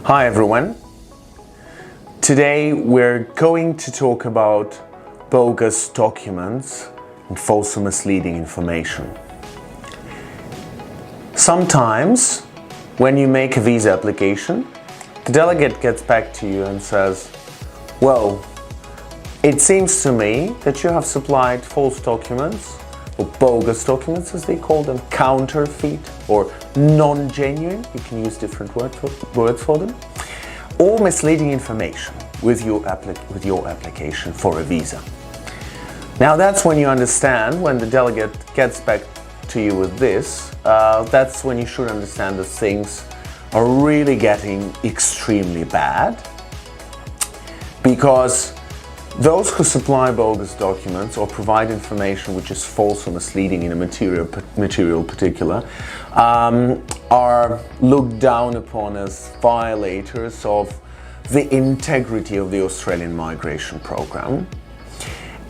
Hi everyone. Today we're going to talk about bogus documents and false or misleading information. Sometimes when you make a visa application, the delegate gets back to you and says, well, it seems to me that you have supplied false documents, or bogus documents as they call them, counterfeit or non-genuine, you can use different words for them, or misleading information with your application for a visa. Now that's when you understand, when the delegate gets back to you with this, that's when you should understand that things are really getting extremely bad, because those who supply bogus documents or provide information which is false or misleading in a material particular are looked down upon as violators of the integrity of the Australian migration program.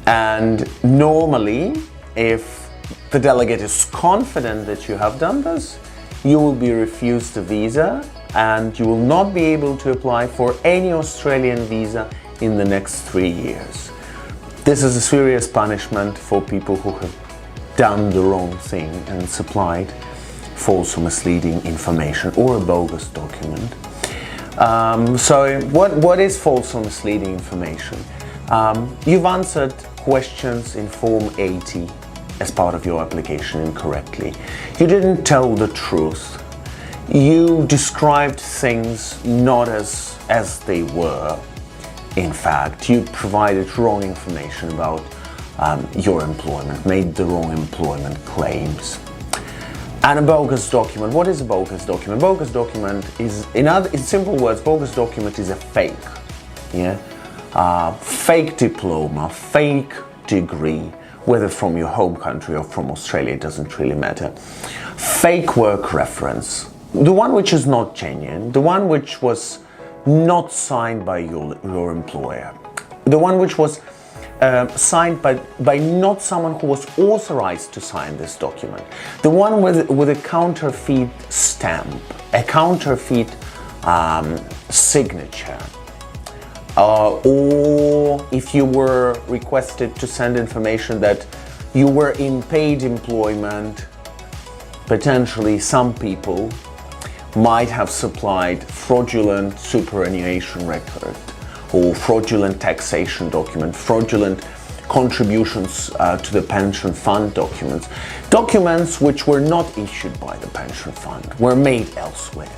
And normally, if the delegate is confident that you have done this, you will be refused a visa and you will not be able to apply for any Australian visa in the next 3 years. This is a serious punishment for people who have done the wrong thing and supplied false or misleading information or a bogus document. So what is false or misleading information? You've answered questions in Form 80 as part of your application incorrectly. You didn't tell the truth. You described things not as they were. In fact, you provided wrong information about your employment, made the wrong employment claims. And a bogus document, what is a bogus document? Bogus document is, in simple words, bogus document is a fake. Yeah? Fake diploma, fake degree, whether from your home country or from Australia, it doesn't really matter. Fake work reference, the one which is not genuine, the one which was not signed by your employer, the one which was signed by not someone who was authorized to sign this document, the one with a counterfeit stamp, a counterfeit signature, or if you were requested to send information that you were in paid employment, potentially some people might have supplied fraudulent superannuation record or fraudulent taxation document, fraudulent contributions to the pension fund documents which were not issued by the pension fund, were made elsewhere,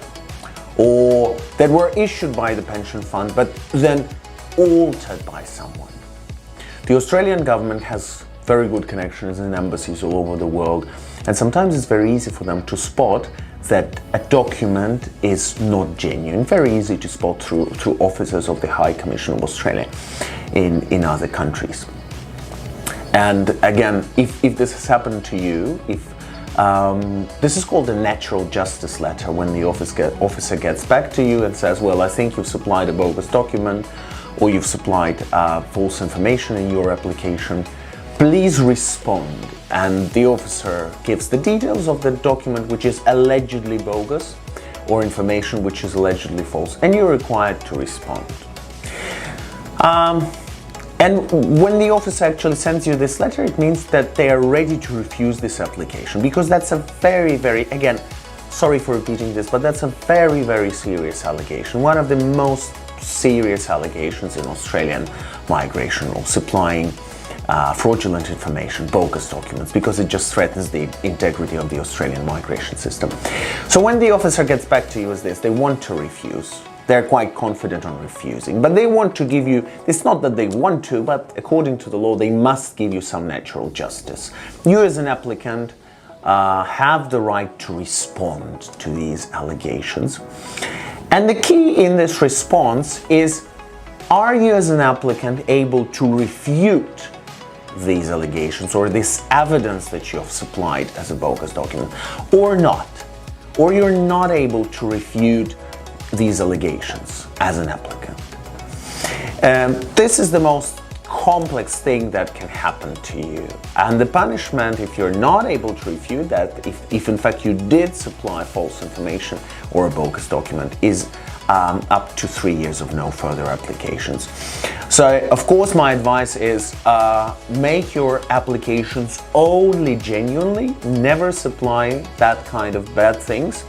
or that were issued by the pension fund but then altered by someone. The Australian government has very good connections in embassies all over the world, and sometimes it's very easy for them to spot that a document is not genuine. Very easy to spot through officers of the High Commission of Australia in other countries. And again, if this has happened to you, this is called a natural justice letter, when the officer gets back to you and says, well, I think you've supplied a bogus document or you've supplied false information in your application. Please respond, and the officer gives the details of the document which is allegedly bogus or information which is allegedly false, and you're required to respond. And when the officer actually sends you this letter, it means that they are ready to refuse this application, because that's a very, again, sorry for repeating this, but that's a very, very serious allegation. One of the most serious allegations in Australian migration law, supplying fraudulent information, bogus documents, because it just threatens the integrity of the Australian migration system. So when the officer gets back to you with this, they want to refuse. They're quite confident on refusing, but they want to give you, it's not that they want to, but according to the law, they must give you some natural justice. You as an applicant have the right to respond to these allegations. And the key in this response is, are you as an applicant able to refute these allegations or this evidence that you have supplied as a bogus document, or not? Or you're not able to refute these allegations as an applicant. This is the most complex thing that can happen to you, and the punishment, if you're not able to refute that, if in fact you did supply false information or a bogus document, is up to 3 years of no further applications. So, of course, my advice is make your applications only genuinely, never supply that kind of bad things.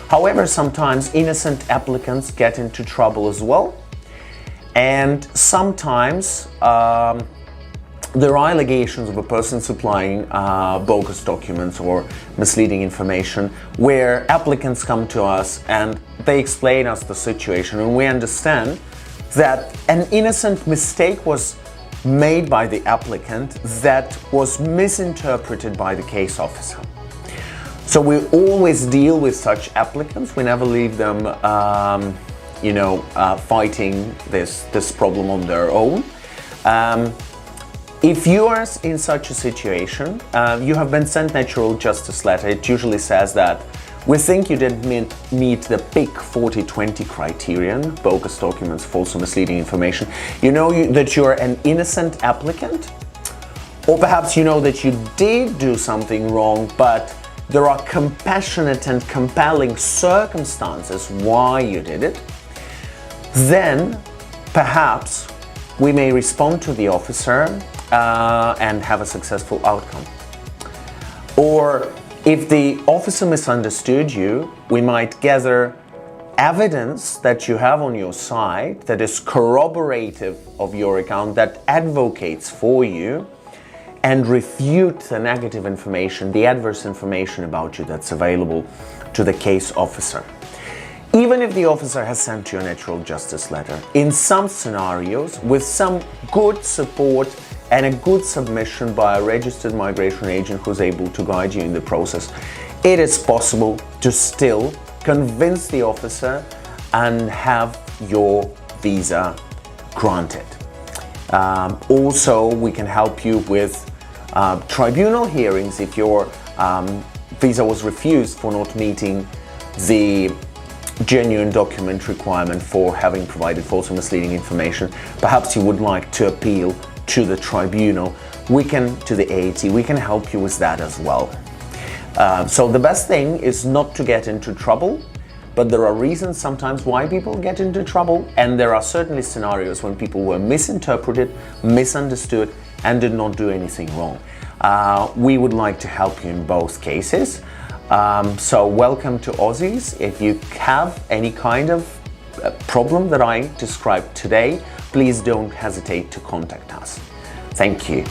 However, sometimes innocent applicants get into trouble as well. And sometimes there are allegations of a person supplying bogus documents or misleading information, where applicants come to us and they explain us the situation, and we understand that an innocent mistake was made by the applicant that was misinterpreted by the case officer. So we always deal with such applicants. We never leave them fighting this problem on their own. If you are in such a situation, you have been sent natural justice letter. It usually says that we think you didn't meet the big 40-20 criterion, bogus documents, false or misleading information. You know that you're an innocent applicant, or perhaps you know that you did do something wrong, but there are compassionate and compelling circumstances why you did it. Then perhaps we may respond to the officer and have a successful outcome. Or if the officer misunderstood you, we might gather evidence that you have on your side that is corroborative of your account, that advocates for you, and refute the negative information, the adverse information about you that's available to the case officer. Even if the officer has sent you a natural justice letter, in some scenarios, with some good support and a good submission by a registered migration agent who's able to guide you in the process, it is possible to still convince the officer and have your visa granted. Also, we can help you with tribunal hearings if your visa was refused for not meeting the genuine document requirement for having provided false or misleading information. Perhaps you would like to appeal to the tribunal, to the AAT, we can help you with that as well. So the best thing is not to get into trouble, but there are reasons sometimes why people get into trouble, and there are certainly scenarios when people were misinterpreted, misunderstood, and did not do anything wrong. We would like to help you in both cases. So welcome to Aussizz. If you have any kind of problem that I described today, please don't hesitate to contact us. Thank you.